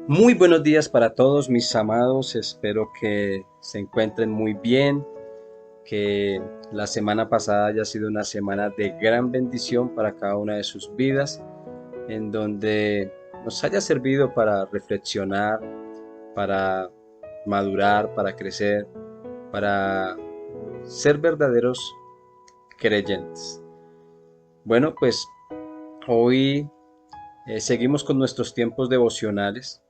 Muy buenos días para todos mis amados, espero que se encuentren muy bien, que la semana pasada haya sido una semana de gran bendición para cada una de sus vidas, en donde nos haya servido para reflexionar, para madurar, para crecer, para ser verdaderos creyentes. Bueno, pues hoy seguimos con nuestros tiempos devocionales,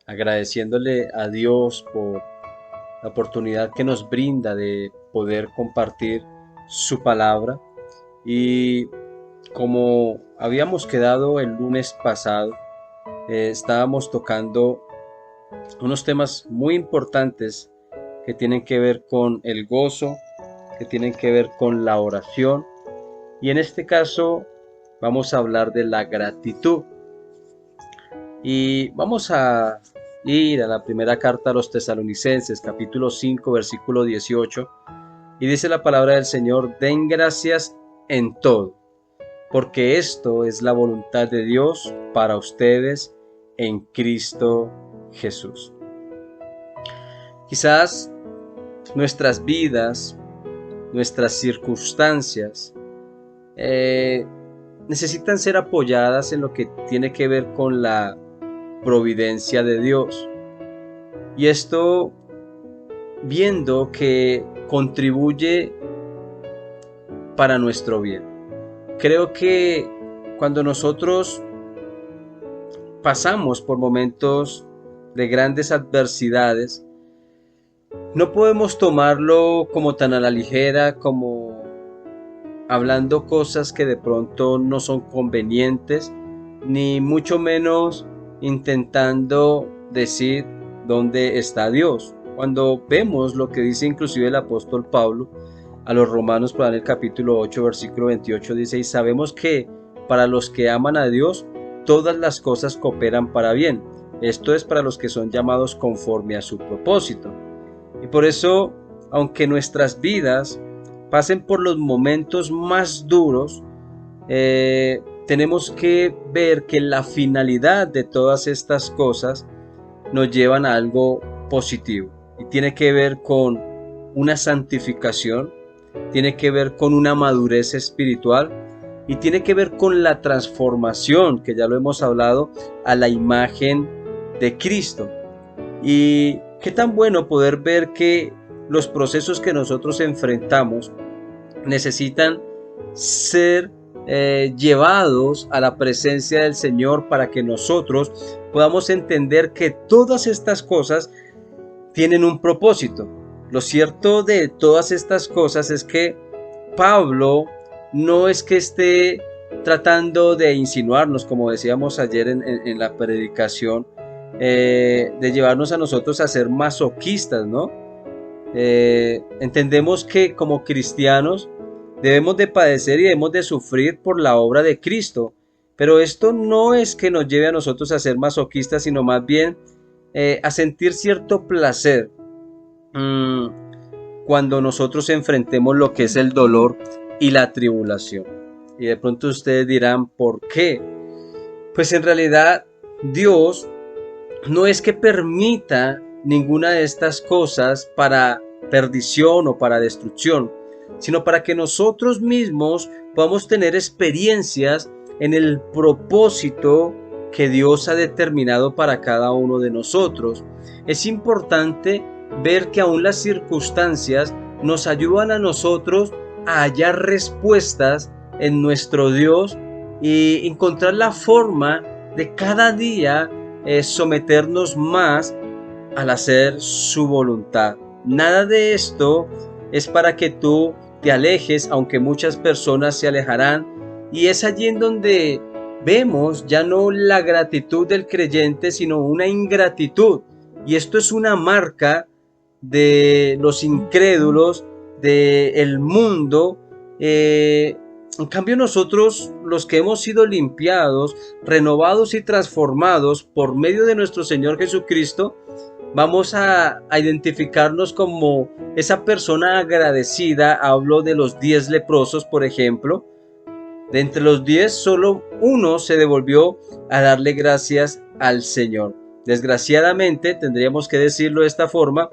agradeciéndole a Dios por la oportunidad que nos brinda de poder compartir su palabra. Y como habíamos quedado el lunes pasado, estábamos tocando unos temas muy importantes que tienen que ver con el gozo, que tienen que ver con la oración. Y en este caso vamos a hablar de la gratitud. Y vamos a ir a la primera carta a los Tesalonicenses, capítulo 5, versículo 18. Y dice la palabra del Señor: den gracias en todo, porque esto es la voluntad de Dios para ustedes en Cristo Jesús. Quizás nuestras vidas, nuestras circunstancias, necesitan ser apoyadas en lo que tiene que ver con la providencia de Dios. Y esto viendo que contribuye para nuestro bien. Creo que cuando nosotros pasamos por momentos de grandes adversidades, no podemos tomarlo como tan a la ligera, como hablando cosas que de pronto no son convenientes, ni mucho menos intentando decir dónde está Dios. Cuando vemos lo que dice inclusive el apóstol Pablo a los romanos, en el capítulo 8, versículo 28, dice: y sabemos que para los que aman a Dios, todas las cosas cooperan para bien. Esto es para los que son llamados conforme a su propósito. Y por eso, aunque nuestras vidas pasen por los momentos más duros, tenemos que ver que la finalidad de todas estas cosas nos llevan a algo positivo. Y tiene que ver con una santificación, tiene que ver con una madurez espiritual y tiene que ver con la transformación, que ya lo hemos hablado, a la imagen de Cristo. Y qué tan bueno poder ver que los procesos que nosotros enfrentamos necesitan ser llevados a la presencia del Señor para que nosotros podamos entender que todas estas cosas tienen un propósito. Lo cierto de todas estas cosas es que Pablo no es que esté tratando de insinuarnos, como decíamos ayer en la predicación, de llevarnos a nosotros a ser masoquistas, ¿no? Entendemos que como cristianos debemos de padecer y debemos de sufrir por la obra de Cristo, pero esto no es que nos lleve a nosotros a ser masoquistas, sino más bien a sentir cierto placer cuando nosotros enfrentemos lo que es el dolor y la tribulación. Y de pronto ustedes dirán: ¿por qué? Pues en realidad Dios no es que permita ninguna de estas cosas para perdición o para destrucción, sino para que nosotros mismos podamos tener experiencias en el propósito que Dios ha determinado para cada uno de nosotros. Es importante ver que aún las circunstancias nos ayudan a nosotros a hallar respuestas en nuestro Dios y encontrar la forma de cada día someternos más al hacer su voluntad. Nada de esto es para que tú te alejes, aunque muchas personas se alejarán, y es allí en donde vemos ya no la gratitud del creyente, sino una ingratitud. Y esto es una marca de los incrédulos, del mundo. En cambio nosotros, los que hemos sido limpiados, renovados y transformados por medio de nuestro Señor Jesucristo, vamos a identificarnos como esa persona agradecida. Hablo de los 10 leprosos, por ejemplo, De entre los 10, solo uno se devolvió a darle gracias al Señor. Desgraciadamente, tendríamos que decirlo de esta forma,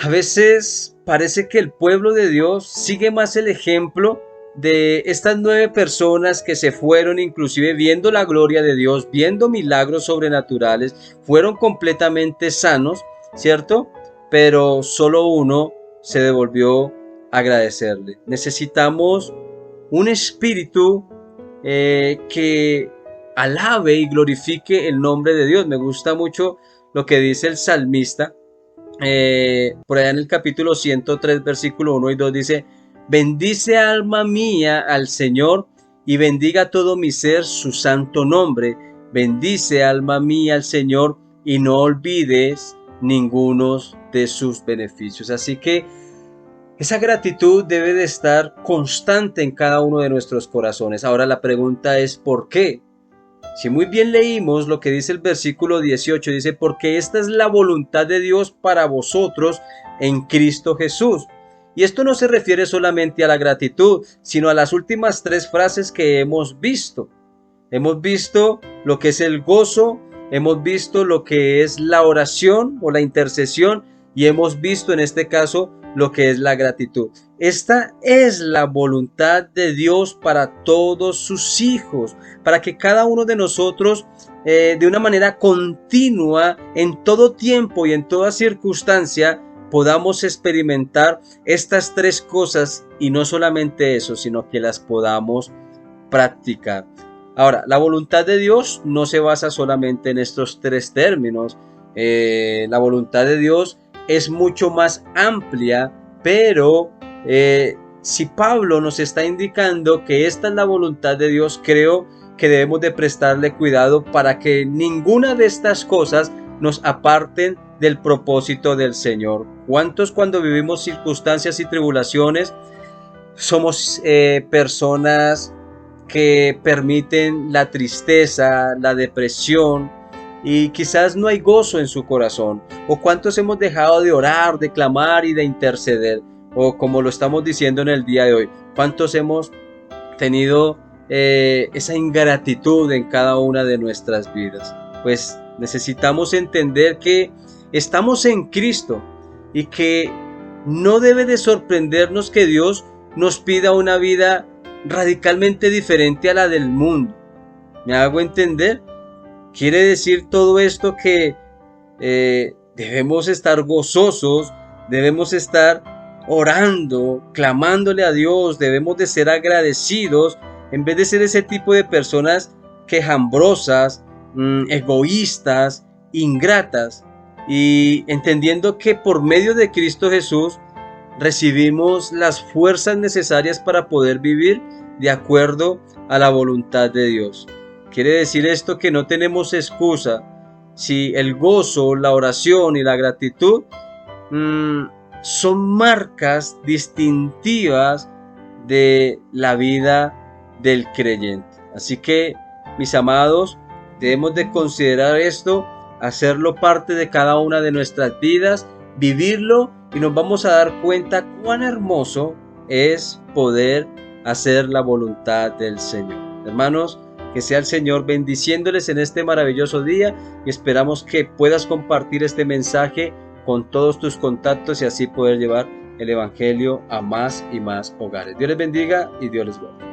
a veces parece que el pueblo de Dios sigue más el ejemplo de estas 9 personas que se fueron, inclusive viendo la gloria de Dios, viendo milagros sobrenaturales, fueron completamente sanos, ¿cierto? Pero solo uno se devolvió a agradecerle. Necesitamos un espíritu que alabe y glorifique el nombre de Dios. Me gusta mucho lo que dice el salmista. Por allá en el capítulo 103, versículo 1 y 2 dice: bendice alma mía al Señor y bendiga todo mi ser su santo nombre. Bendice alma mía al Señor y no olvides ninguno de sus beneficios. Así que esa gratitud debe de estar constante en cada uno de nuestros corazones. Ahora la pregunta es ¿por qué? Si muy bien leímos lo que dice el versículo 18, dice: porque esta es la voluntad de Dios para vosotros en Cristo Jesús. Y esto no se refiere solamente a la gratitud, sino a las últimas 3 frases que hemos visto. Hemos visto lo que es el gozo, hemos visto lo que es la oración o la intercesión y hemos visto en este caso lo que es la gratitud. Esta es la voluntad de Dios para todos sus hijos, para que cada uno de nosotros de una manera continua, en todo tiempo y en toda circunstancia, podamos experimentar estas 3 cosas y no solamente eso, sino que las podamos practicar. Ahora, la voluntad de Dios no se basa solamente en estos 3 términos. La voluntad de Dios es mucho más amplia, pero si Pablo nos está indicando que esta es la voluntad de Dios, creo que debemos de prestarle cuidado para que ninguna de estas cosas nos aparten del propósito del Señor. ¿Cuántos cuando vivimos circunstancias y tribulaciones somos personas que permiten la tristeza, la depresión y quizás no hay gozo en su corazón? ¿O cuántos hemos dejado de orar, de clamar y de interceder? O como lo estamos diciendo en el día de hoy, ¿cuántos hemos tenido esa ingratitud en cada una de nuestras vidas? Pues necesitamos entender que estamos en Cristo y que no debe de sorprendernos que Dios nos pida una vida radicalmente diferente a la del mundo. ¿Me hago entender? Quiere decir todo esto que debemos estar gozosos, debemos estar orando, clamándole a Dios, debemos de ser agradecidos, en vez de ser ese tipo de personas quejambrosas, egoístas, ingratas, y entendiendo que por medio de Cristo Jesús recibimos las fuerzas necesarias para poder vivir de acuerdo a la voluntad de Dios. Quiere decir esto que no tenemos excusa si el gozo, la oración y la gratitud son marcas distintivas de la vida del creyente. Así que, mis amados, debemos de considerar esto, hacerlo parte de cada una de nuestras vidas, vivirlo, y nos vamos a dar cuenta cuán hermoso es poder hacer la voluntad del Señor. Hermanos, que sea el Señor bendiciéndoles en este maravilloso día y esperamos que puedas compartir este mensaje con todos tus contactos y así poder llevar el Evangelio a más y más hogares. Dios les bendiga y Dios les guarde.